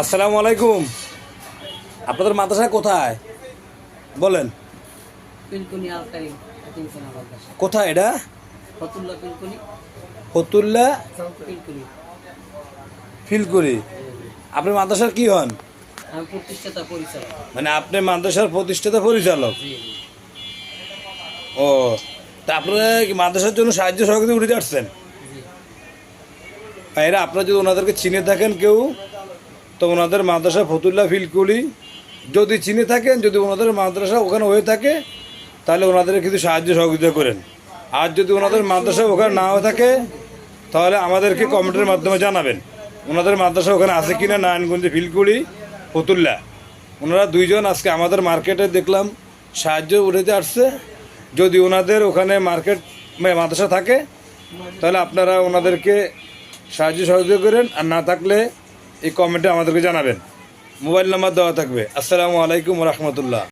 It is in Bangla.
আসসালামু আলাইকুম। আপনাদের মাদ্রাসা কোথায় বলেন? কোথায় এটা? ফতুল্লা ফিলকুরি। আপনি মাদ্রাসার কি হন? মানে আপনি মাদ্রাসার প্রতিষ্ঠাতা পরিচালক? ও, তা আপনারা কি মাদ্রাসার জন্য সাহায্য সহযোগিতা উঠে আসছেন? এরা আপনারা যদি ওনাদেরকে চিনে থাকেন কেউ, তো ওনাদের মাদ্রাসা ফতুল্লা ফিলকুলি যদি চিনে থাকেন, যদি ওনাদের মাদ্রাসা ওখানে হয়ে থাকে, তাহলে ওনাদের কিছু সাহায্য সহযোগিতা করেন। আর যদি ওনাদের মাদ্রাসা ওখানে না হয়ে থাকে, তাহলে আমাদেরকে কমেন্টের মাধ্যমে জানাবেন ওনাদের মাদ্রাসা ওখানে আছে কিনা। নারায়ণগঞ্জে ফিলকুলি ফতুল্লা, ওনারা দুইজন আজকে আমাদের মার্কেটে দেখলাম সাহায্য উঠাতে আসছে। যদি ওনাদের ওখানে মার্কেট মাদ্রাসা থাকে, তাহলে আপনারা ওনাদেরকে সাহায্য সহযোগিতা করেন। আর না থাকলে এই কমেন্টে আমাদেরকে জানাবেন। মোবাইল নাম্বার দেওয়া থাকবে। আসসালামু আলাইকুম রহমতুল্লাহ।